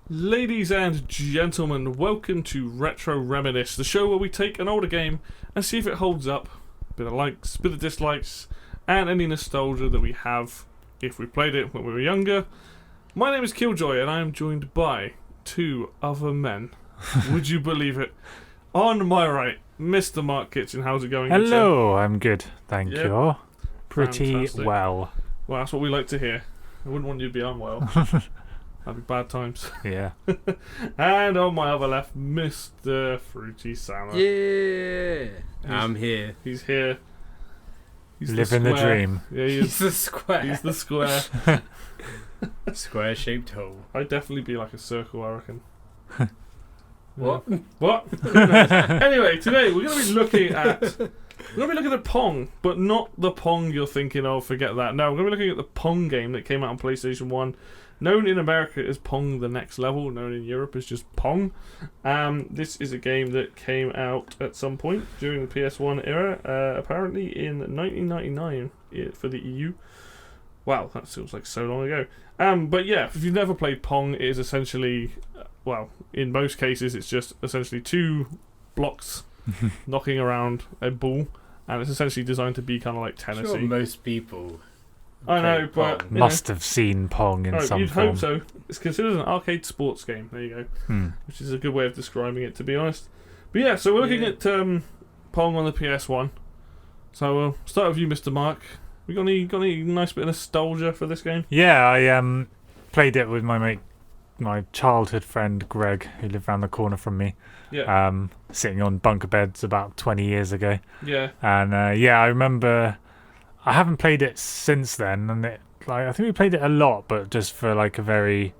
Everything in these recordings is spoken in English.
Ladies and gentlemen, welcome to Retro Reminisce, the show where we take an older game and see if it holds up. Bit of likes, bit of dislikes, and any nostalgia that we have if we played it when we were younger. My name is Killjoy, and I am joined by two other men. Would you believe it? On my right, Mr. Mark Kitchen. How's it going? Hello, I'm good. Thank you. Pretty Fantastic. well. Well, that's what we like to hear. I wouldn't want you to be unwell. That'd be bad times. Yeah. And on my other left, Mr. Fruity Salmon. Yeah, I'm here. He's here. He's living the dream. Yeah, He's the square. He's the square. Square-shaped hole. I'd definitely be like a circle, I reckon. What? What? Anyway, today we're going to be looking at Pong, but not the Pong you're thinking of. Forget that. No, we're going to be looking at the Pong game that came out on PlayStation 1. Known in America as Pong The Next Level, known in Europe as just Pong. This is a game that came out at some point during the PS1 era, apparently in 1999 for the EU. Wow, that feels like so long ago. But yeah, if you've never played Pong, it is essentially, well, in most cases, it's just essentially two blocks knocking around a ball, and it's essentially designed to be kind of like tennis-y. Sure, most people. I know, but Must have seen Pong in some you'd form. hope so. It's considered an arcade sports game. There you go. Which is a good way of describing it, to be honest. But yeah, so we're looking at Pong on the PS1. So we'll start with you, Mr. Mark. We got any nice bit of nostalgia for this game? Yeah, I played it with my mate, my childhood friend Greg, who lived around the corner from me. Yeah. Sitting on bunker beds about 20 years ago. Yeah. And I remember. I haven't played it since then, and I think we played it a lot, but just for like a very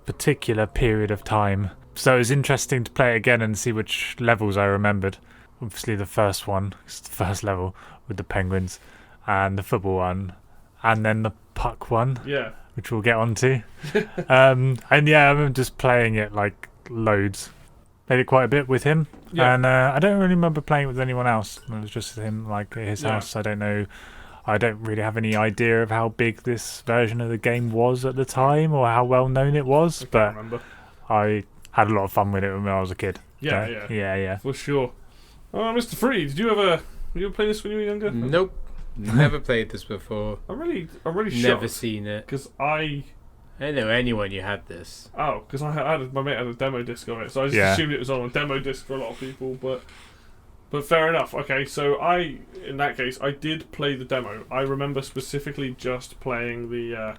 particular period of time. So it was interesting to play it again and see which levels I remembered. Obviously, the first one, it's the first level with the penguins, and the football one, and then the puck one, which we'll get onto. And yeah, I remember just playing it like loads. Played it quite a bit with him, and I don't really remember playing it with anyone else. It was just him, like at his house. I don't know. I don't really have any idea of how big this version of the game was at the time, or how well known it was. But I had a lot of fun with it when I was a kid. Yeah, for sure. Oh, Mr. Free, did you ever play this when you were younger? Nope, never played this before. I'm really shocked. Never seen it. Because I didn't know anyone you had this. Oh, because my mate had a demo disc of it, so I just assumed it was on a demo disc for a lot of people. But fair enough. Okay, so in that case, I did play the demo. I remember specifically just playing the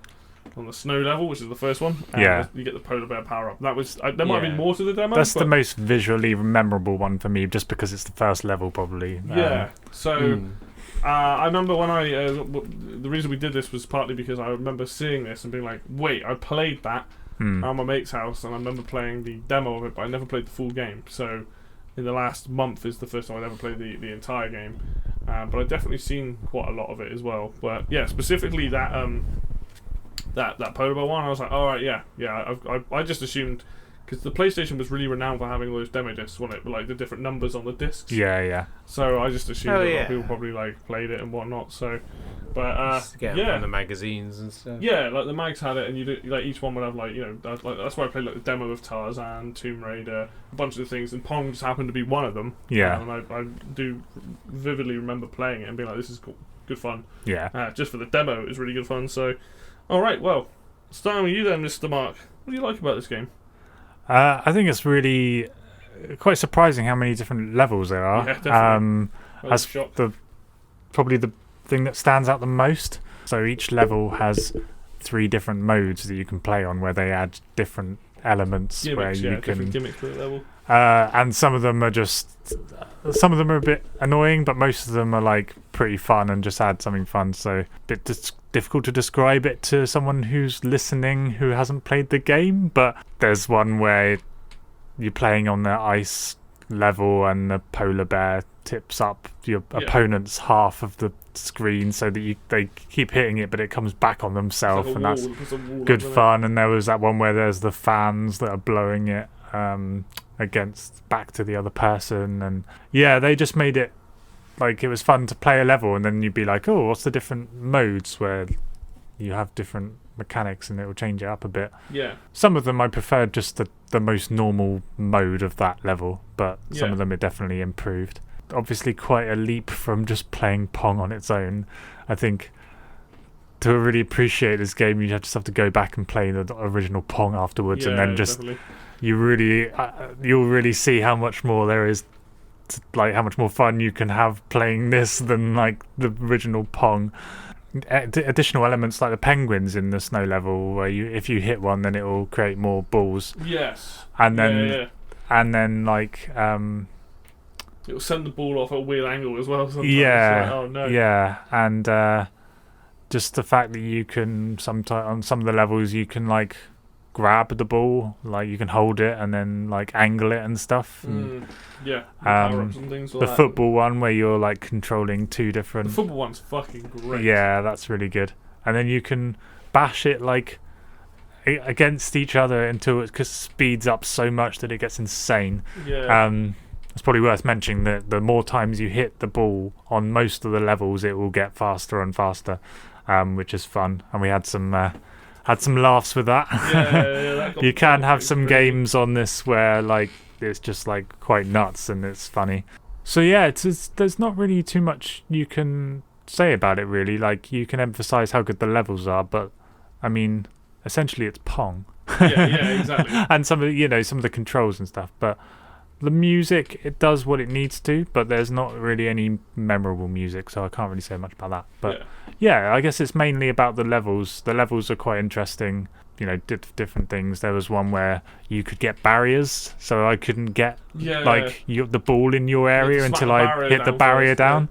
on the snow level, which is the first one. And you get the polar bear power up. That was there might have been more to the demo. That's the most visually memorable one for me, just because it's the first level, probably. Yeah. So. I remember when the reason we did this was partly because I remember seeing this and being like, wait, I played that at my mate's house, and I remember playing the demo of it, but I never played the full game. So in the last month is the first time I'd ever played the entire game. But I've definitely seen quite a lot of it as well. But yeah, specifically that polar bear one, I was like, alright, I just assumed, because the PlayStation was really renowned for having those demo discs, wasn't it? Like the different numbers on the discs. Yeah. So I just assumed that a lot of people probably like played it and whatnot. So, but just get them from the magazines and stuff. Yeah, like the mags had it, and you do, like each one would have like that's why I played like the demo of Tarzan, Tomb Raider, a bunch of the things, and Pong just happened to be one of them. Yeah, and I do vividly remember playing it and being like, this is cool, good fun. Yeah, just for the demo, it was really good fun. So, all right, well, starting with you then, Mr. Mark. What do you like about this game? I think it's really quite surprising how many different levels there are. Yeah, definitely. That's probably the thing that stands out the most. So each level has 3 different modes that you can play on, where they add different elements where you can different gimmicks per level. And some of them are a bit annoying, but most of them are like pretty fun and just add something fun. So a bit difficult to describe it to someone who's listening who hasn't played the game. But there's one where you're playing on the ice level and the polar bear tips up your opponent's half of the screen so that they keep hitting it, but it comes back on themselves, and that's good fun. And there was that one where there's the fans that are blowing it against back to the other person, and they just made it like it was fun to play a level, and then you'd be like, oh, what's the different modes where you have different mechanics, and it will change it up a bit. Yeah. Some of them I preferred just the most normal mode of that level, but some of them are definitely improved. Obviously quite a leap from just playing Pong on its own. I think to really appreciate this game, you just have to go back and play the original Pong afterwards, and then just you'll really see how much more there is, like how much more fun you can have playing this than like the original Pong. Additional elements like the penguins in the snow level, where if you hit one, then it will create more balls. Yes. And then like it will send the ball off at a weird angle as well. Sometimes. Yeah. Like, oh no. Yeah, and just the fact that you can sometimes on some of the levels you can like grab the ball, like you can hold it and then like angle it and stuff. Yeah. Power-ups and things like the that. football one where you're like controlling two different. The football one's fucking great. Yeah, that's really good. And then you can bash it like against each other until it speeds up so much that it gets insane. Yeah. It's probably worth mentioning that the more times you hit the ball on most of the levels, it will get faster and faster, which is fun. And we had some laughs with that. That You can have some games on this where like it's just like quite nuts and it's funny. So yeah, there's not really too much you can say about it really. Like you can emphasize how good the levels are, but I mean, essentially it's Pong. Yeah, exactly. And some of the controls and stuff, but the music, it does what it needs to, but there's not really any memorable music, so I can't really say much about that. But yeah, I guess it's mainly about the levels. The levels are quite interesting, different things. There was one where you could get barriers, so I couldn't get the ball in your area until I hit the barrier down.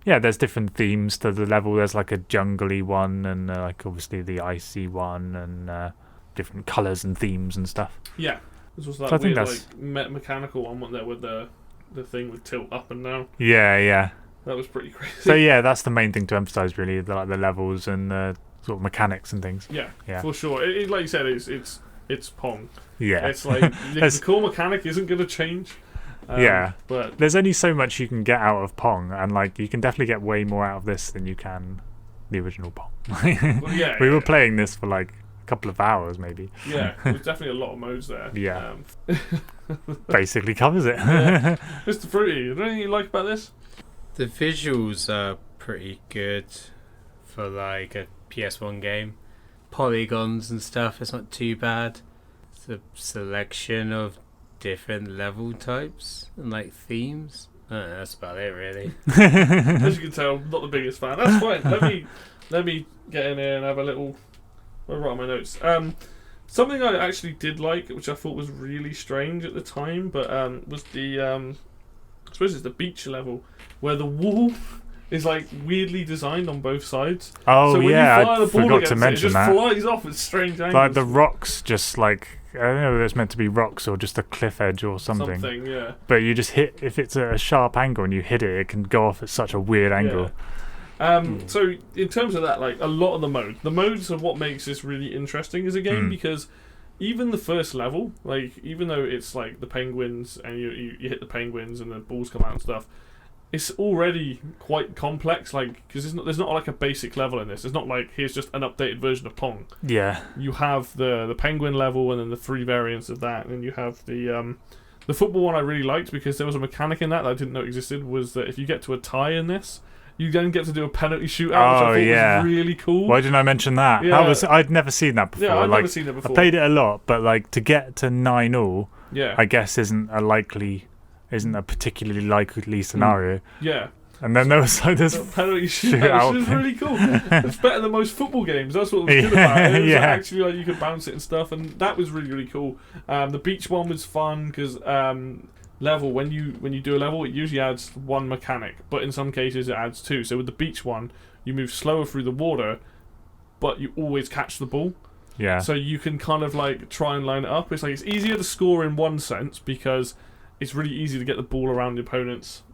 Yeah, there's different themes to the level. There's like a jungly one, and like obviously the icy one, and different colours and themes and stuff. Yeah. This was that weird, like, mechanical one, wasn't there, with the thing would tilt up and down. Yeah. That was pretty crazy. So yeah, that's the main thing to emphasise, really, the levels and the sort of mechanics and things. Yeah, for sure. It, like you said, it's Pong. Yeah. It's like, the core mechanic isn't going to change. But there's only so much you can get out of Pong, and like you can definitely get way more out of this than you can the original Pong. We were playing this for like couple of hours maybe. Yeah, there's definitely a lot of modes there. Yeah. Basically covers it. Mr. Fruity, is there anything you like about this? The visuals are pretty good for like a PS1 game. Polygons and stuff, it's not too bad. The selection of different level types and like themes. That's about it really. As you can tell, I'm not the biggest fan. That's fine. Let me get in here and have a little. I'll write my notes. Something I actually did like, which I thought was really strange at the time, but was the I suppose it's the beach level where the wall is like weirdly designed on both sides. Oh so when yeah, you fire I the ball forgot against to mention it that. It just flies off at strange angles. Like the rocks, just like I don't know if it's meant to be rocks or just a cliff edge or something. Something, yeah. But you just hit if it's a sharp angle and you hit it, it can go off at such a weird angle. Yeah. So in terms of that, like a lot of the modes are what makes this really interesting as a game, because even the first level, like even though it's like the penguins and you hit the penguins and the balls come out and stuff, it's already quite complex. Like because there's not like a basic level in this. It's not like here's just an updated version of Pong. Yeah. You have the penguin level and then the 3 variants of that, and then you have the football one I really liked because there was a mechanic in that I didn't know existed. Was that if you get to a tie in this, you then get to do a penalty shootout, which I thought was really cool. Why didn't I mention that? Yeah. I'd never seen that before. Yeah, I'd never seen it before. I played it a lot, but like to get to 9-all, yeah, I guess isn't a particularly likely scenario. Yeah. And then there was like this penalty shootout, which is really cool. It's better than most football games. That's what was good about it. It was actually like you could bounce it and stuff, and that was really, really cool. The beach one was fun because level when you do a level, it usually adds 1 mechanic, but in some cases it adds 2. So with the beach one, you move slower through the water, but you always catch the ball. Yeah. So you can kind of like try and line it up. It's like it's easier to score in one sense because it's really easy to get the ball around the opponent's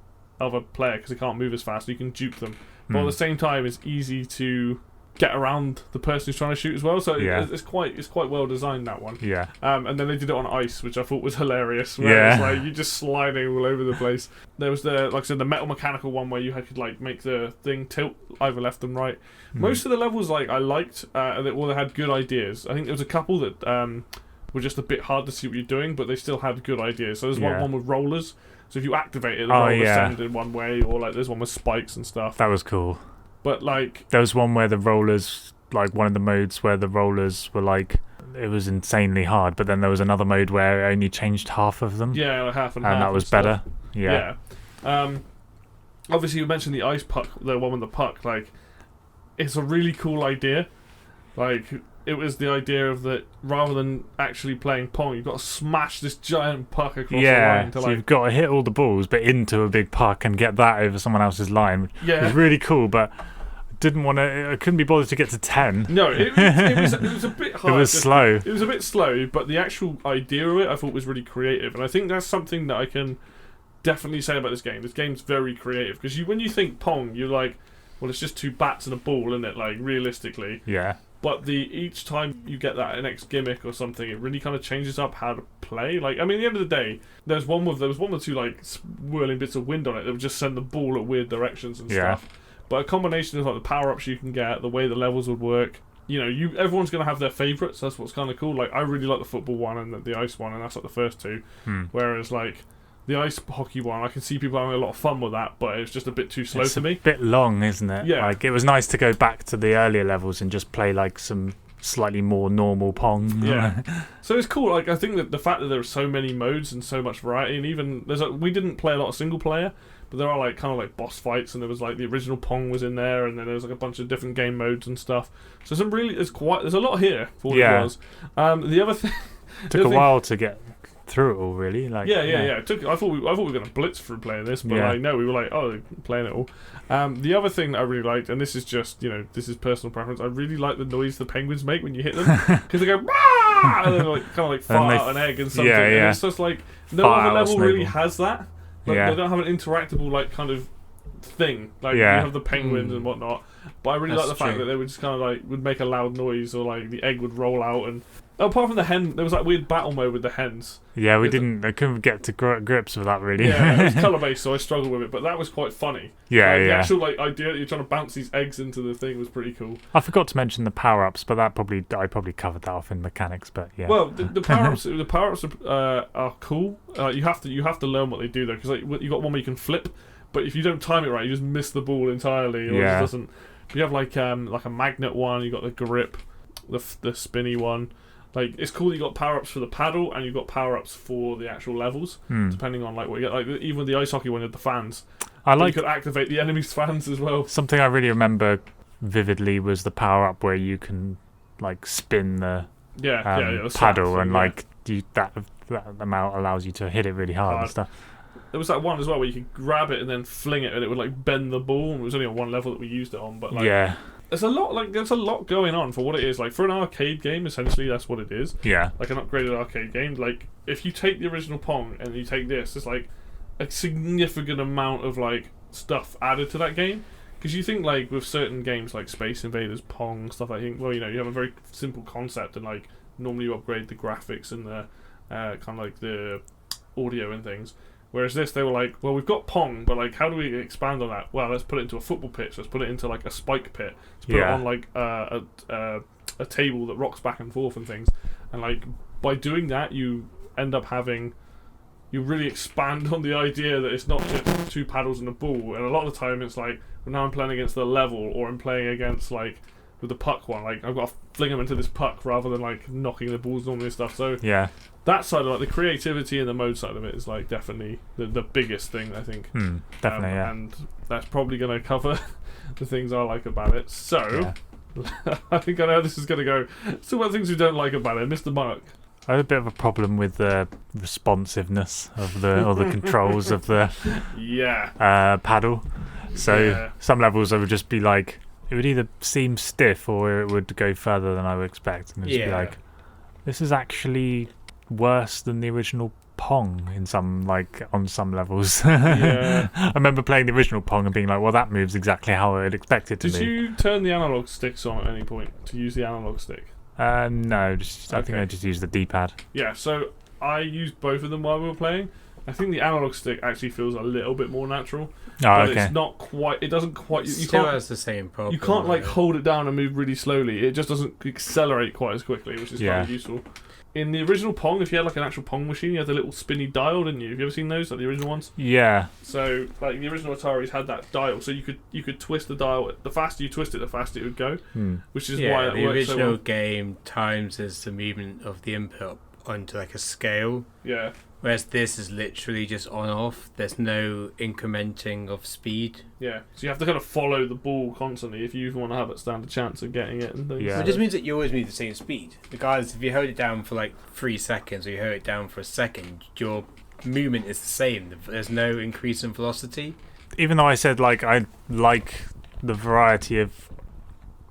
other player because they can't move as fast. So you can dupe them, but at the same time, it's easy to get around the person who's trying to shoot as well. So Yeah. it's quite well designed, that one. Yeah. And then they did it on ice, which I thought was hilarious. Where it's like you're just sliding all over the place. There was like I said, the metal mechanical one where you could like make the thing tilt either left and right. Most of the levels like I liked, and they had good ideas. I think there was a couple that were just a bit hard to see what you're doing, but they still had good ideas. So there's one with rollers. So if you activate it, the rollers send in one way, or like there's one with spikes and stuff. That was cool. But like there was one where the rollers, like one of the modes where the rollers were like, it was insanely hard, but then there was another mode where it only changed half of them. Yeah, like half and half. And that was better. Yeah. Obviously you mentioned the ice puck, the one with the puck, like it's a really cool idea. Like it was the idea of that rather than actually playing Pong, you've got to smash this giant puck across the line to so you've got to hit all the balls but into a big puck and get that over someone else's line, which is really cool, but I couldn't be bothered to get to 10. No, it was a bit hard. It was slow. It was a bit slow, but the actual idea of it I thought was really creative, and I think that's something that I can definitely say about this game. This game's very creative, because when you think Pong, you're like, well, it's just two bats and a ball, isn't it? Like, realistically. Yeah. But each time you get that next gimmick or something, it really kind of changes up how to play. Like, I mean, at the end of the day, there was one with two like swirling bits of wind on it that would just send the ball at weird directions and stuff. But a combination of like the power ups you can get, the way the levels would work. You know, everyone's gonna have their favourites. That's what's kind of cool. Like, I really like the football one and the ice one, and that's like the first two. Whereas like the ice hockey one, I can see people having a lot of fun with that, but it's just a bit too slow to me. It's a bit long, isn't it? Yeah. Like, it was nice to go back to the earlier levels and just play like some slightly more normal Pong. Yeah. So it's cool. Like, I think that the fact that there are so many modes and so much variety, and even we didn't play a lot of single player, but there are like kind of like boss fights, and there was like the original Pong was in there, and then there was like a bunch of different game modes and stuff. So there's a lot here for what it was. The other thing took a while to get through it all, really. Like, I thought we were going to blitz through playing this, but like no, we were like, playing it all. The other thing that I really liked, and this is just, this is personal preference, I really like the noise the penguins make when you hit them, because they go Rah! And then like kind of like fart out an egg and something. And it's just like no other level really has that. Like, they don't have an interactable like kind of thing. Like you have the penguins and whatnot. But I really like the fact that they would just kind of like would make a loud noise, or like the egg would roll out. And apart from the hen, there was like weird battle mode with the hens. Yeah, I couldn't get to grips with that, really. Yeah, it was colour based, so I struggled with it, but that was quite funny. The actual like idea that you're trying to bounce these eggs into the thing was pretty cool. I forgot to mention the power ups, but I probably covered that off in mechanics. But yeah. Well, the power ups are cool. You have to learn what they do though, because like you got one where you can flip, but if you don't time it right, you just miss the ball entirely, or it just doesn't. You have like a magnet one. You got the grip, the spinny one. Like, it's cool that you got power-ups for the paddle, and you've got power-ups for the actual levels, depending on like what you get. Like, even the ice hockey one had the fans. You could activate the enemy's fans as well. Something I really remember vividly was the power-up where you can like spin the paddle, and like that amount allows you to hit it really hard and stuff. There was that one as well where you could grab it and then fling it, and it would like bend the ball. And it was only on one level that we used it on, but like there's a lot going on for what it is. Like, for an arcade game, essentially that's what it is. Yeah. Like an upgraded arcade game. Like, if you take the original Pong and you take this, it's like a significant amount of like stuff added to that game. Because you think like with certain games like Space Invaders, Pong, stuff, I think, well, you have a very simple concept, and like normally you upgrade the graphics and the kind of like the audio and things. Whereas this, they were like, well, we've got Pong, but like, how do we expand on that? Well, let's put it into a football pitch. Let's put it into like a spike pit. Let's put it on like a table that rocks back and forth and things. And like, by doing that, you end up you really expand on the idea that it's not just two paddles and a ball. And a lot of the time, it's like, well, now I'm playing against the level, or I'm playing against like with the puck one. Like, I've got to fling them into this puck rather than like knocking the balls normally and stuff. So that side of like the creativity and the mode side of it is like definitely the biggest thing, I think. Definitely, and that's probably going to cover the things I like about it. So I think I know how this is going to go. So what things we don't like about it, Mr. Mark? I had a bit of a problem with the responsiveness of the controls of the paddle. So some levels I would just be like, it would either seem stiff or it would go further than I would expect, and it'd just be like, this is actually worse than the original Pong in some on some levels. Yeah. I remember playing the original Pong and being like, well, that moves exactly how I'd expect it to Did be. you turn the analog sticks on at any point to use the analog stick? No, I think Okay. I just used the D-pad. Yeah, so I used both of them while we were playing. I think the analog stick actually feels a little bit more natural, but okay. it's not quite. It doesn't quite. You Still can't. has the same problem. You can't right? hold it down and move really slowly. It just doesn't accelerate quite as quickly, which is kind of useful. In the original Pong, if you had like an actual Pong machine, you had the little spinny dial, didn't you? Have you ever seen those, like the original ones? Yeah. So, like the original Ataris had that dial, so you could twist the dial. The faster you twist it, the faster it would go. Which is why it the works so original well. game times is the movement of the input onto like a scale. Yeah. Whereas this is literally just on off. There's no incrementing of speed. Yeah, so you have to kind of follow the ball constantly if you even want to have a stand a chance of getting it and things. Yeah. It just means that you always move the same speed. Regardless, if you hold it down for like 3 seconds or you hold it down for a second, your movement is the same. There's no increase in velocity. Even though I said I like the variety of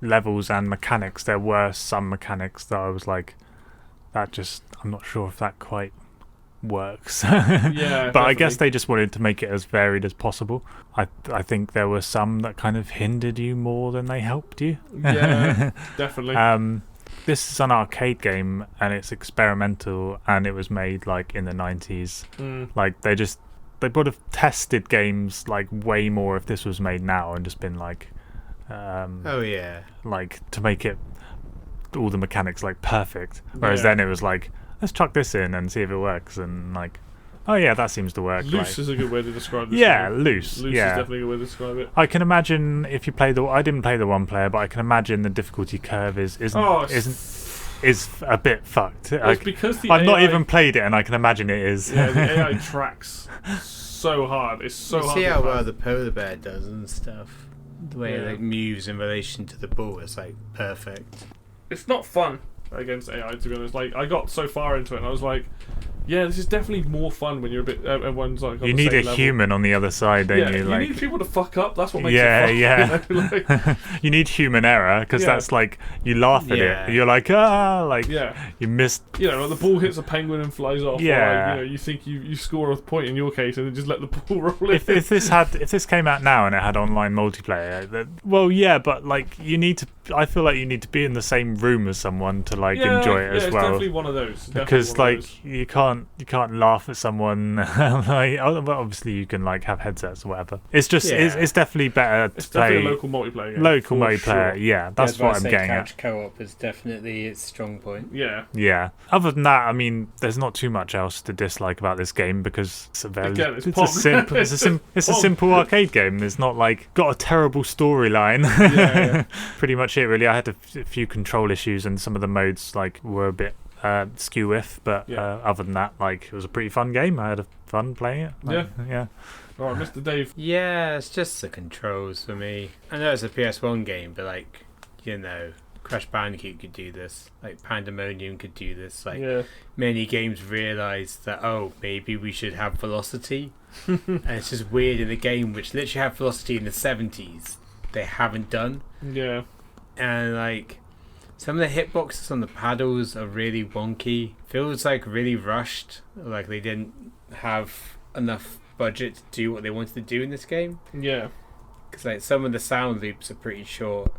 levels and mechanics, there were some mechanics that I was like, I'm not sure if that quite works. Yeah, but I guess definitely. they just wanted to make it as varied as possible. I think there were some that kind of hindered you more than they helped you. Yeah, definitely. This is an arcade game and it's experimental and it was made in the 90s. They would have tested games way more if this was made now and just been Oh yeah. to make it all the mechanics perfect. Whereas then it was let's chuck this in and see if it works, and oh yeah, that seems to work. Loose is a good way to describe this. Yeah, game. loose. Loose yeah. is definitely a good way to describe it. I can imagine if you play I didn't play the one player, but I can imagine the difficulty curve is a bit fucked. It's because the I've AI, not even played it, and I can imagine it is. Yeah, the AI tracks so hard. It's so you hard. See to how pass. well the polar bear does and stuff. The way it moves in relation to the ball is perfect. It's not fun against AI, to be honest. I got so far into it and I was like, yeah, this is definitely more fun when you're a bit everyone's on You need the a same level. human on the other side, don't you? You need people to fuck up. That's what makes yeah, it fun. yeah. You need human error because that's you laugh at it. You're you missed. The ball hits a penguin and flies off. Yeah. Or you think you score a point in your case and then just let the ball roll in. If this came out now and it had online multiplayer, but you need to. I feel like you need to be in the same room as someone to enjoy it as it's well. definitely one of those. Because you can't laugh at someone. Obviously you can have headsets or whatever. It's just it's definitely better to it's play definitely a local multiplayer game. local for multiplayer. Sure. Yeah, that's what I'm getting at. Couch co-op is definitely its strong point. Yeah. Yeah. Other than that, I mean, there's not too much else to dislike about this game because it's a simple arcade game. It's not got a terrible storyline. Yeah. Pretty much it really. I had a few control issues and some of the modes were a bit skew with, but other than that, it was a pretty fun game. I had fun playing it. Yeah. All right, Mr. Dave. Yeah, it's just the controls for me. I know it's a PS1 game, but Crash Bandicoot could do this. Pandemonium could do this. Many games realised that maybe we should have velocity, and it's just weird in a game which literally had velocity in the 70s. They haven't done. Yeah. And some of the hitboxes on the paddles are really wonky. Feels really rushed. They didn't have enough budget to do what they wanted to do in this game. Yeah. Because some of the sound loops are pretty short,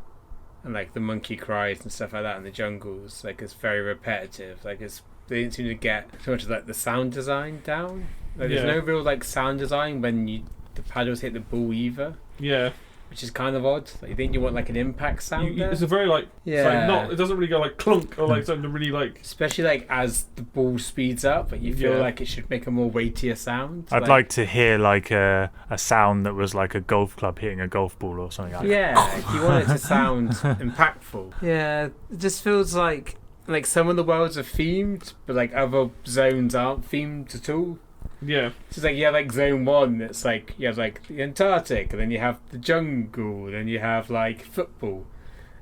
and the monkey cries and stuff like that in the jungles. It's very repetitive. They didn't seem to get so much of the sound design down. There's no real sound design when the paddles hit the ball either. Yeah. Which is kind of odd. You think you want an impact sound there? It's a very it doesn't really go clunk or something really especially as the ball speeds up, but you feel it should make a more weightier sound. I'd like to hear a sound that was a golf club hitting a golf ball or something like that. Yeah, you want it to sound impactful. Yeah, it just feels like some of the worlds are themed, but other zones aren't themed at all. Yeah. So you have zone 1 that's you have the Antarctic, and then you have the jungle, then you have football,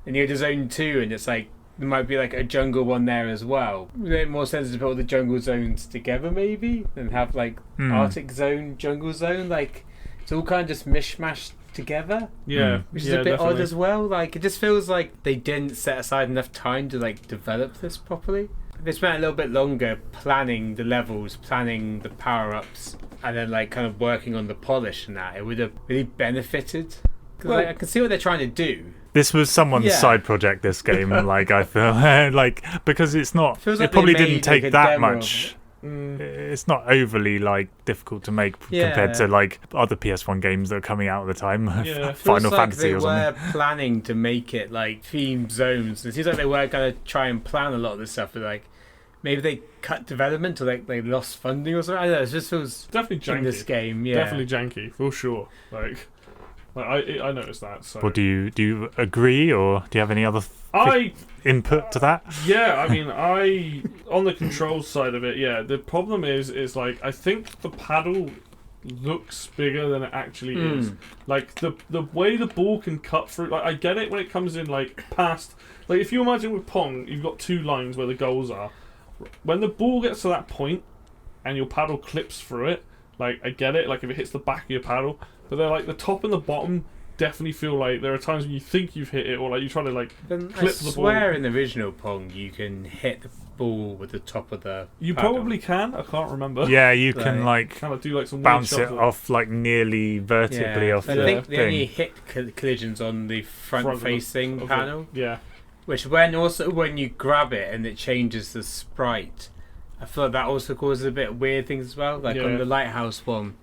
and you go to zone 2 and it's there might be a jungle one there as well. It makes more sense to put all the jungle zones together maybe than have Arctic zone, jungle zone. It's all kind of just mishmashed together. Yeah. Which is a bit odd as well. It just feels like they didn't set aside enough time to develop this properly. they spent a little bit longer planning the levels, planning the power-ups, and then like kind of working on the polish and that, it would have really benefited. Because Well- I can see what they're trying to do. This was someone's Yeah. side project. This game, like I feel like because it's not. Feels It like they probably made, didn't like, take a that demo of much. Mm. It's not overly like difficult to make Yeah. compared to like other PS1 games that are coming out at the time. Yeah. Final Feels like Fantasy they or were something. planning to make it like themed zones. It seems like they were going to try and plan a lot of this stuff, but like maybe they cut development or like they lost funding or something. I don't know. It just feels Definitely janky. in this game. Yeah, Definitely janky for sure. Like I noticed that. So Well, do you agree, or do you have any other I input to that? yeah, I mean I on the controls side of it, yeah. The problem is like I think the paddle looks bigger than it actually is. Like the way the ball can cut through. Like I get it when it comes in like past. Like if you imagine with Pong, you've got two lines where the goals are. When the ball gets to that point and your paddle clips through it, like I get it. Like if it hits the back of your paddle, but they're like the top and the bottom definitely feel like there are times when you think you've hit it, or like you try to like Then I clip the swear ball. in the original Pong you can hit the ball with the top of the You paddle. probably can. I can't remember. Yeah, you can like Kind of do like some weird bounce shots it of off like nearly vertically off I the think they only thing. hit collisions on the Front of the- front-facing of the- panel, Yeah. which when you grab it and it changes the sprite, I feel like that also causes a bit of weird things as well. Like Yeah. on the lighthouse one,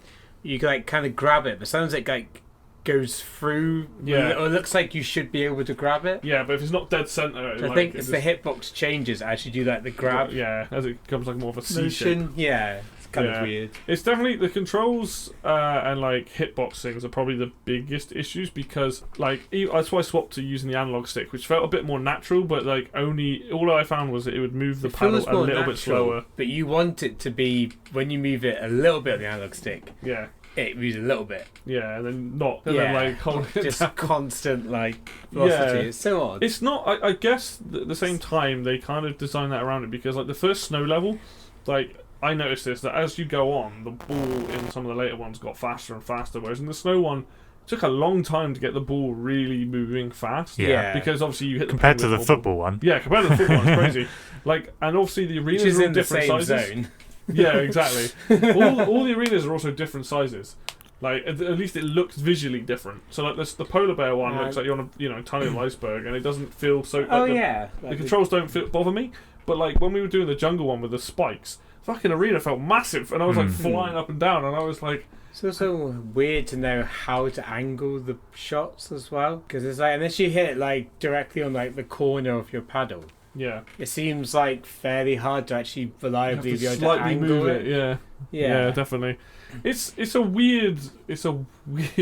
you can like kind of grab it, but sometimes it like goes through. Yeah. Or it looks like you should be able to grab it. Yeah, but if it's not dead center, So I think it's the hitbox changes actually do like the grab Yeah, as it becomes like more of a C shape. motion. Yeah, it's kind Yeah. of weird. It's definitely the controls and like hitbox things are probably the biggest issues because like that's why I swapped to using the analog stick, which felt a bit more natural. But like only all I found was that it would move the It paddle feels a more little bit natural, slower. but you want it to be when you move it a little bit on the analog stick. Yeah, It moves a little bit. yeah, and then not, and then like hold it Just down. constant like velocity. Yeah. It's so odd. It's not. I guess at the same time they kind of designed that around it because like the first snow level, like I noticed this that as you go on, the ball in some of the later ones got faster and faster, whereas in the snow one, it took a long time to get the ball really moving fast. Yeah. Because obviously you hit Compared the to ball the with more football one. Yeah, compared to the football, it's crazy. Like, and obviously the Which arenas is are all in the different same sizes. zone. Yeah, exactly. all the arenas are also different sizes. Like at least it looks visually different. So like the polar bear one looks like you're on a tiny little iceberg, and it doesn't feel so. Like Oh the, yeah. the controls don't bother me. But like when we were doing the jungle one with the spikes, fucking arena felt massive, and I was like flying up and down, and I was like, It's also weird to know how to angle the shots as well, because it's like unless you hit it like directly on like the corner of your paddle, yeah, it seems like fairly hard to actually you have reliably to be able to slightly angle move it. it. Yeah. Yeah, definitely. It's a weird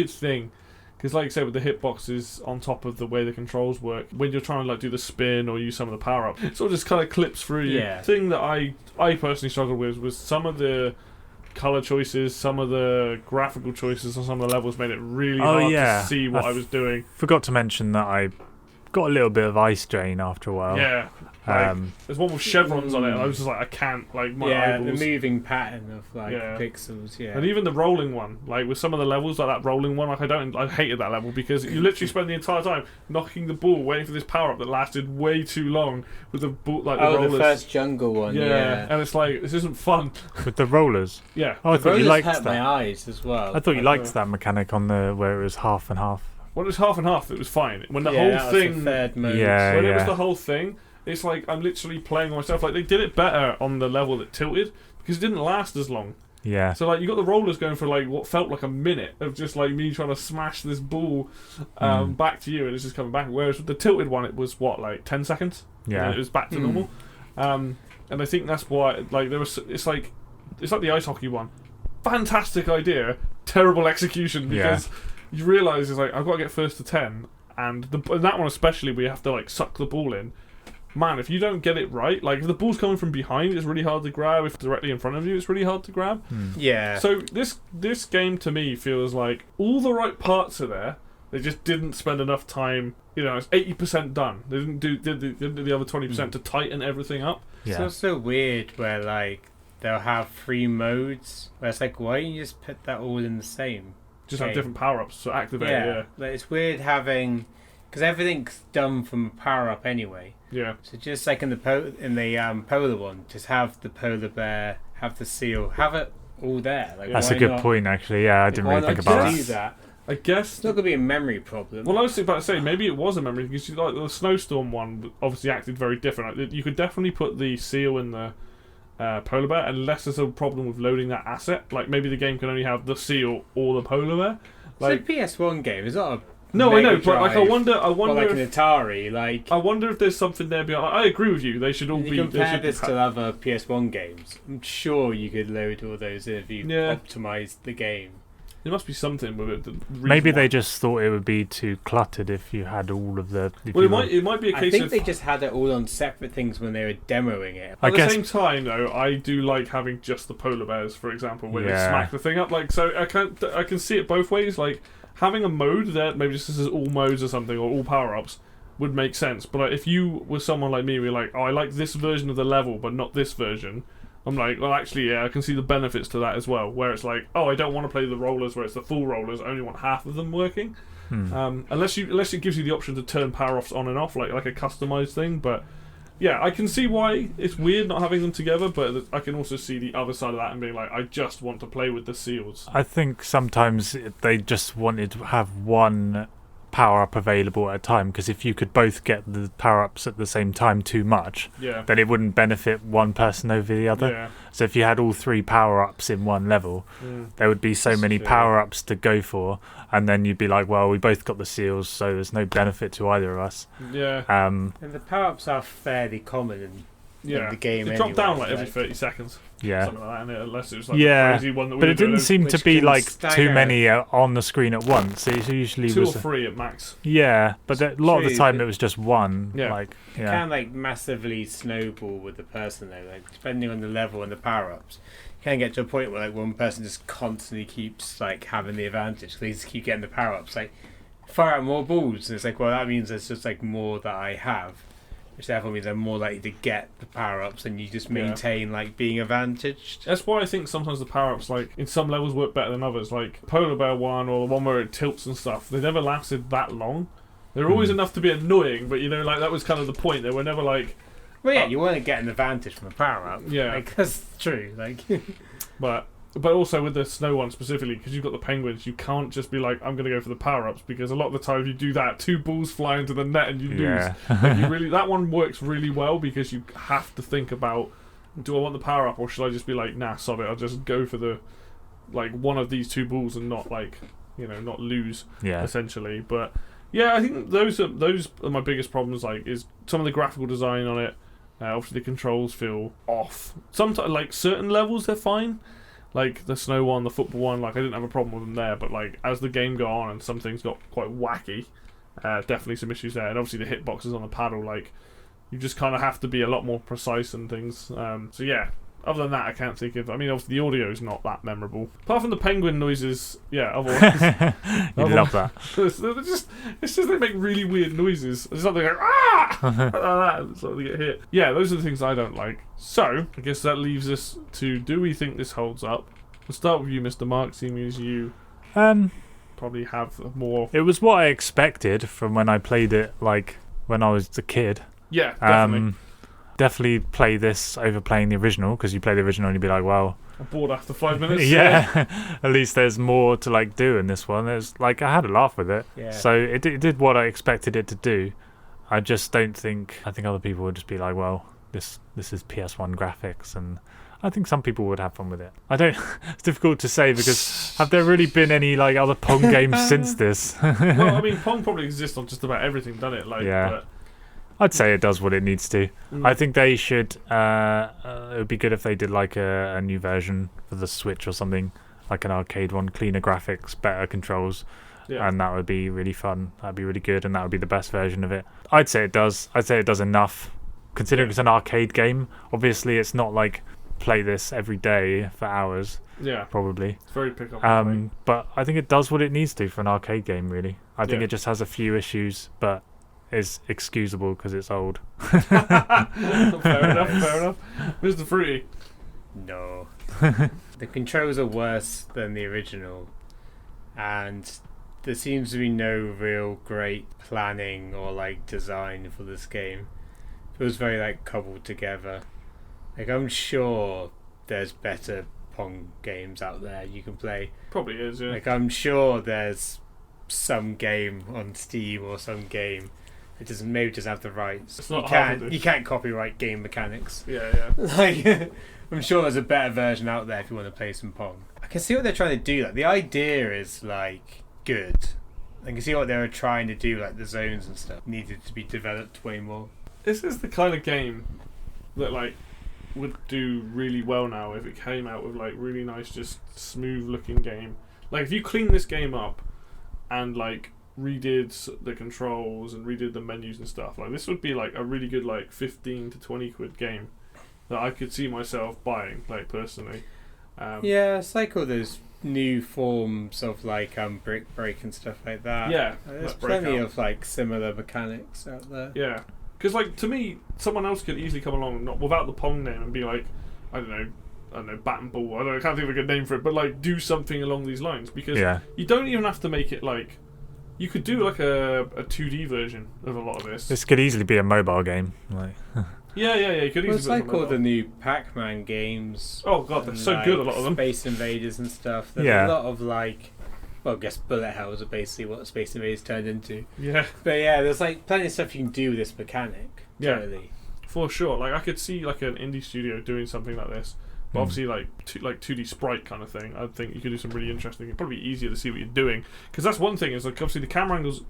thing because, like I said, with the hitboxes on top of the way the controls work, when you're trying to like do the spin or use some of the power up, it sort of just kind of clips through you. Yeah. Thing that I personally struggled with was some of the color choices, some of the graphical choices on some of the levels made it really hard to see what I was doing. Forgot to mention that I got a little bit of eye strain after a while. Yeah. Like, there's one with chevrons on it, and I was just like, I can't, like, my eyeballs. the moving pattern of like Yeah. pixels. Yeah, And even the rolling one, like with some of the levels, like that rolling one, like I hated that level because you literally spend the entire time knocking the ball, waiting for this power up that lasted way too long with the ball, like the rollers. the first jungle one. Yeah, And it's like this isn't fun. With the rollers. Yeah, Oh, I the thought you rollers liked hurt my that. eyes as well. I thought you liked that mechanic on the where it was half and half. when it was half and half, it was fine. When the that whole was thing, the third mode. Yeah. when it was the whole thing, it's like I'm literally playing myself. Like they did it better on the level that tilted because it didn't last as long. Yeah. So like you got the rollers going for like what felt like a minute of just like me trying to smash this ball back to you, and it's just coming back. Whereas with the tilted one, it was what like 10 seconds. Yeah. And it was back to normal. And I think that's why like there was. It's like the ice hockey one. Fantastic idea, terrible execution because you realise it's like I've got to get first to 10, and that one especially where you have to like suck the ball in. Man, if you don't get it right, like if the ball's coming from behind, it's really hard to grab. If it's directly in front of you, it's really hard to grab. Yeah. So this game to me feels like all the right parts are there. They just didn't spend enough time. You know, it's 80% done. They didn't do the other 20% to tighten everything up. Yeah. It's also weird where like they'll have 3 modes where it's like, why don't you just put that all in the same? Just have different power ups to activate. Yeah. Like, it's weird having because everything's done from a power up anyway. Yeah. So just like in the polar one, just have the polar bear, have the seal, have it all there. Like, That's a why good not? point, actually. Yeah, I didn't Why really not think about just that. do that? I guess It's not gonna be a memory problem. Well, I was about to say maybe it was a memory because like the snowstorm one obviously acted very different. Like, you could definitely put the seal in the polar bear unless there's a problem with loading that asset. Like maybe the game can only have the seal or the polar bear. Like it's a PS1 game. It's not a no, Mega I know, but like I Drive wonder or like if an Atari. Like I wonder if there's something there beyond. I agree with you. They should all if be. you they compare should be this to other PS1 games, I'm sure you could load all those in if you optimised the game. There must be something with it. Maybe they just thought it would be too cluttered if you had all of the. Well, it might be a case I think of. they just had it all on separate things when they were demoing it. At the same time, though, I do like having just the polar bears, for example, when they smack the thing up. Like, so I can see it both ways. Like having a mode that maybe just says all modes or something or all power ups would make sense. But like, if you were someone like me, where you're like, oh, I like this version of the level, but not this version. I'm like, well, actually, yeah, I can see the benefits to that as well. Where it's like, oh, I don't want to play the rollers where it's the full rollers. I only want half of them working. Unless it gives you the option to turn power offs on and off, like a customized thing. But yeah, I can see why it's weird not having them together. But I can also see the other side of that and being like, I just want to play with the seals. I think sometimes they just wanted to have one power up available at a time, because if you could both get the power ups at the same time too much, then it wouldn't benefit one person over the other. So if you had all three power ups in one level, there would be so many power ups to go for, and then you'd be like, well, we both got the seals, so there's no benefit to either of us. And the power ups are fairly common in the game. They drop down like every 30 seconds. Something like that, unless it was like a crazy one that we but it didn't seem to be like too many on the screen at once. It usually two was or three at max. But a lot of the time it was just one. Like, it can like massively snowball with the person though. Like depending on the level and the power ups, you can get to a point where like one person just constantly keeps like having the advantage. They just keep getting the power ups. Like fire out more balls, and it's like, well, that means there's just like more that I have. Which therefore means I'm more likely to get the power-ups, and you just maintain like being advantaged. That's why I think sometimes the power-ups, like in some levels, work better than others. Like Polar Bear one or the one where it tilts and stuff, they never lasted that long. They're always enough to be annoying, but like that was kind of the point. They were never like. Well, yeah, you want to get an advantage from a power-up. Yeah, like, that's true. Like, But also with the snow one specifically, because you've got the penguins, you can't just be like, I'm going to go for the power-ups, because a lot of the time if you do that, two balls fly into the net and you lose. Like that one works really well because you have to think about, do I want the power-up or should I just be like, nah, sod it, I'll just go for the one of these two balls and not not lose essentially. But yeah, I think those are my biggest problems. Like, is some of the graphical design on it. Obviously the controls feel off. Sometimes like certain levels they're fine. Like the snow one, the football one, like I didn't have a problem with them there, but like as the game got on and some things got quite wacky, definitely some issues there. And obviously the hitboxes on the paddle, like you just kind of have to be a lot more precise and things. So yeah, other than that, I can't think of. I mean, obviously the audio is not that memorable, apart from the penguin noises. Yeah, otherwise, you love that. It's just they make really weird noises. It's something like ah, like that. It's like they get hit. Yeah, those are the things I don't like. So I guess that leaves us to: do we think this holds up? We'll start with you, Mr. Mark, seeing as you probably have more. It was what I expected from when I played it, like when I was a kid. Yeah, definitely. Definitely play this over playing the original, because you play the original and you'd be like, well, I'm bored after 5 minutes. At least there's more to like do in this one. There's like, I had a laugh with it. So it did what I expected it to do. I just don't think. I think other people would just be like, well, this is PS1 graphics, and I think some people would have fun with it. I don't. It's difficult to say, because have there really been any like other Pong games since this? Well, I mean, Pong probably exists on just about everything, doesn't it? Like, but I'd say it does what it needs to. I think they should. It would be good if they did like a new version for the Switch or something, like an arcade one, cleaner graphics, better controls, and that would be really fun. That'd be really good, and that would be the best version of it. I'd say it does. I'd say it does enough, considering it's an arcade game. Obviously, it's not like play this every day for hours. Yeah, probably. It's very pick up. But I think it does what it needs to for an arcade game. Really, I think it just has a few issues, but is excusable because it's old. Fair enough. Mr. Fruity. No. The controls are worse than the original, and there seems to be no real great planning or like design for this game. It feels very like cobbled together. Like I'm sure there's better Pong games out there you can play. Probably is, yeah. Like I'm sure there's some game on Steam or some game that doesn't maybe just have the rights. It's not hard to do. You can't copyright game mechanics. Yeah. Like I'm sure there's a better version out there if you want to play some Pong. I can see what they're trying to do. Like the idea is like good. I can see what they were trying to do. Like the zones and stuff needed to be developed way more. This is the kind of game that like would do really well now if it came out with like really nice, just smooth looking game. Like if you clean this game up and like redid the controls and redid the menus and stuff, like this would be like a really good like 15 to 20 quid game that I could see myself buying, like personally. Yeah, it's like all those new forms of like Brick Break and stuff like that. Yeah, there's plenty of like similar mechanics out there. Yeah, because like to me, someone else could easily come along not without the Pong name and be like, I don't know, Bat and Ball. I can't think of a good name for it, but like do something along these lines, because you don't even have to make it like. You could do like a 2D version of a lot of this. This could easily be a mobile game. Like. Yeah. You could easily. It's like all the new Pac-Man games. Oh god, they're so good. A lot of them. Space Invaders and stuff. There's a lot of like. Well, I guess bullet hells are basically what Space Invaders turned into. Yeah. But yeah, there's like plenty of stuff you can do with this mechanic. Yeah. Totally. For sure. Like I could see like an indie studio doing something like this. But obviously, like 2D sprite kind of thing, I think you could do some really interesting. It'd probably be easier to see what you're doing, because that's one thing. Is like obviously the camera angle's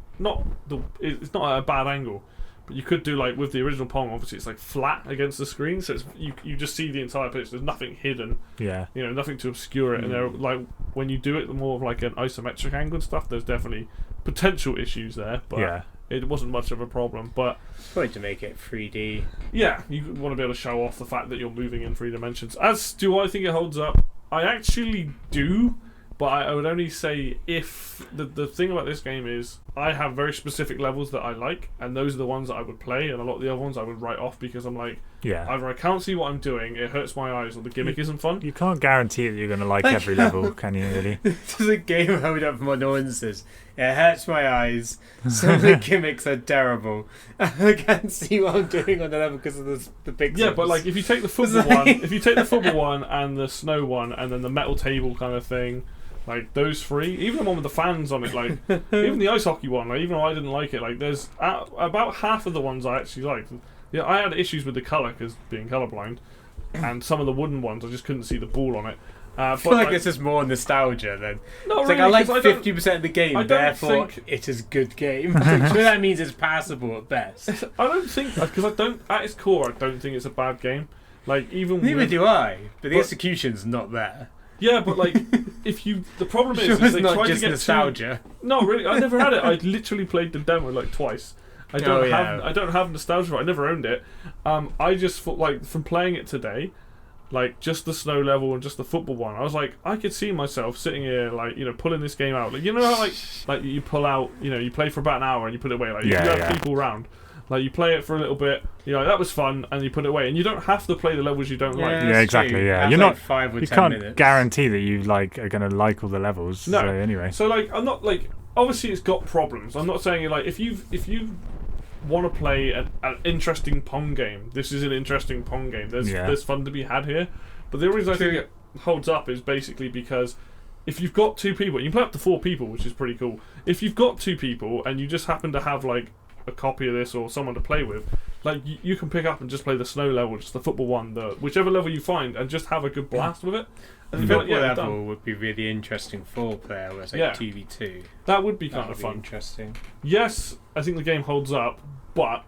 it's not a bad angle, but you could do like with the original Pong. Obviously, it's like flat against the screen, so it's you just see the entire pitch. There's nothing hidden. Yeah. You know, nothing to obscure it. And they're like when you do it more of like an isometric angle and stuff, there's definitely potential issues there. But it wasn't much of a problem, but probably to make it 3D. Yeah, you want to be able to show off the fact that you're moving in 3 dimensions. As do I think it holds up? I actually do, but I would only say if the thing about this game is I have very specific levels that I like, and those are the ones that I would play, and a lot of the other ones I would write off because I'm like, either I can't see what I'm doing, it hurts my eyes, or the gimmick isn't fun. You can't guarantee that you're going to like every level, can you, really? This is a game I would have my annoyances. It hurts my eyes. Some of the gimmicks are terrible. I can't see what I'm doing on the level because of the pixels. Yeah, but like if you take the football one, and the snow one, and then the metal table kind of thing, like those three, even the one with the fans on it, like even the ice hockey one, like even though I didn't like it, like there's about half of the ones I actually liked. Yeah, I had issues with the colour because being colourblind, and some of the wooden ones I just couldn't see the ball on it. I feel like this is more nostalgia than. Not it's really, like I like 50% of the game, therefore it is a good game. I'm sure that means it's passable at best. I don't think, because I don't, at its core, I don't think it's a bad game. Like even neither do I, but the execution's not there. Yeah, but like, the problem is it's they not tried just to get nostalgia. No, really, I never had it. I literally played the demo like twice. I don't have nostalgia for it. I never owned it. I just thought like from playing it today, like just the snow level and just the football one, I was like, I could see myself sitting here like pulling this game out. Like you know how like you pull out, you play for about an hour and you put it away. Like you have people around. Like you play it for a little bit, that was fun, and you put it away, and you don't have to play the levels you don't like. Yeah, exactly. True. Yeah, you're not 5 or 10 can't minutes. guarantee that you are going to like all the levels. No. So anyway, so like I'm not like obviously it's got problems. I'm not saying like if you want to play an interesting Pong game, this is an interesting Pong game. There's fun to be had here, but the only reason I think it holds up is basically because if you've got 2 people, you can play up to 4 people, which is pretty cool. If you've got 2 people and you just happen to have like a copy of this or someone to play with, like you can pick up and just play the snow level, just the football one, whichever level you find, and just have a good blast with it. And the football level would be really interesting 4-player, whereas like 2v2. That would be kind of fun. Interesting. Yes, I think the game holds up, but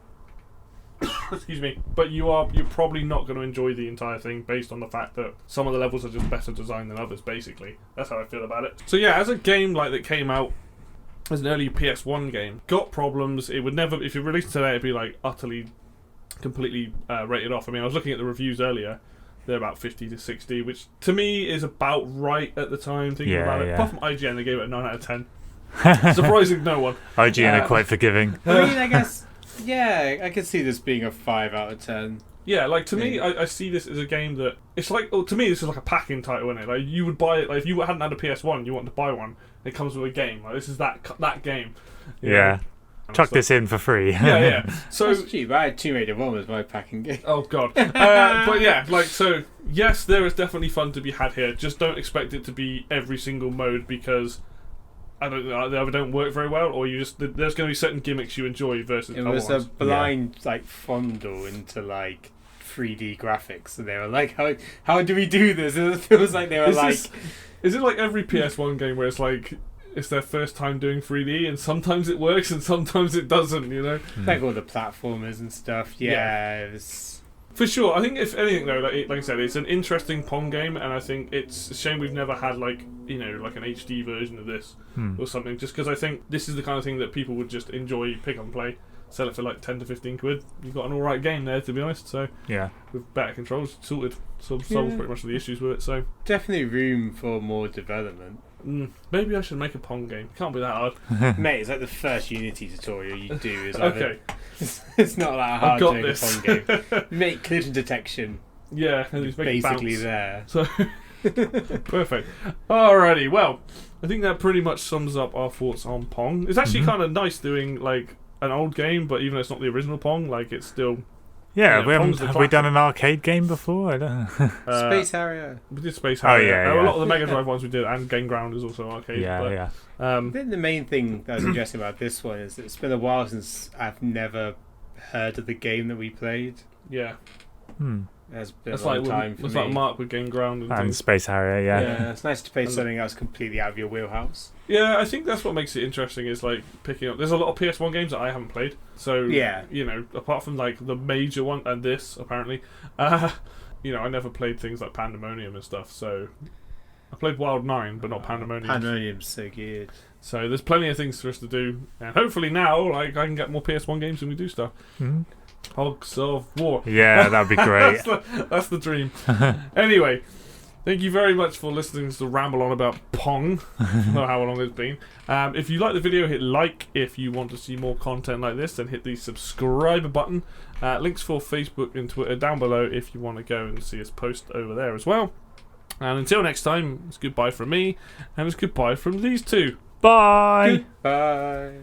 excuse me, but you're probably not going to enjoy the entire thing based on the fact that some of the levels are just better designed than others. Basically, that's how I feel about it. So yeah, as a game like that came out as an early PS1 game, got problems. It would never, if it released today, it'd be like utterly, completely rated off. I mean, I was looking at the reviews earlier. They're about 50 to 60, which to me is about right at the time, thinking about it. Apart from IGN, they gave it a 9 out of 10. Surprising no one. IGN are quite forgiving. I mean, I guess, I could see this being a 5 out of 10. Yeah, like to me, I see this as a game that it's like. To me, this is like a packing title, isn't it? Like you would buy it. Like if you hadn't had a PS1, you wanted to buy one. It comes with a game. Like, this is that game. you Yeah. know? Chuck So- this in for free. Yeah. So That's cheap. I had Tomb Raider 1 as my packing game. oh god. But yeah, like so. Yes, there is definitely fun to be had here. Just don't expect it to be every single mode because they either don't work very well, or there's going to be certain gimmicks you enjoy versus It other was ones. a blind like fondle into like 3D graphics, and they were like, "How do we do this?" And it feels like they were Is it like every PS1 game where it's like it's their first time doing 3D, and sometimes it works and sometimes it doesn't? You know, like all the platformers and stuff. Yeah, it was- for sure. I think if anything though, like I said, it's an interesting Pong game, and I think it's a shame we've never had like like an HD version of this or something. Just because I think this is the kind of thing that people would just enjoy, pick up and play. Sell it for like 10 to 15 quid. You've got an alright game there, to be honest. So Yeah. with better controls, sorted. Solves pretty much the issues with it. So definitely room for more development. maybe I should make a Pong game. Can't be that hard. Mate, it's like the first Unity tutorial you do. Is Okay, it's not that hard I've got doing this. a Pong game. Make collision detection yeah, and it's basically bounce. there. So perfect. Alrighty, well, I think that pretty much sums up our thoughts on Pong. It's actually kind of nice doing like an old game, but even though it's not the original Pong, like it's still Yeah, Pong's the have we done classic. an arcade game before? I don't Space Harrier. We did Space Oh, Harrier. yeah, A yeah. lot of the Mega Drive ones we did, and Game Ground is also arcade. Yeah. I think the main thing that was interesting about this one is that it's been a while since I've never heard of the game that we played. Yeah. It's been That's a long like time for that's me. like Mark with Game Ground and And things. Space Harrier, yeah. Yeah, it's nice to play And- something else completely out of your wheelhouse. Yeah, I think that's what makes it interesting. Is like picking up. There's a lot of PS1 games that I haven't played. So Yeah. apart from like the major one and this apparently, I never played things like Pandemonium and stuff. So I played Wild 9, but not Pandemonium. Pandemonium's so good. So there's plenty of things for us to do, and hopefully now, like I can get more PS1 games when we do stuff. Mhm. Hogs of War. Yeah, that'd be great. That's the dream. Anyway, thank you very much for listening to the ramble on about Pong. I don't know how long it's been. If you like the video, hit like. If you want to see more content like this, then hit the subscribe button. Links for Facebook and Twitter down below if you want to go and see us post over there as well. And until next time, it's goodbye from me, and it's goodbye from these two. Bye. Bye.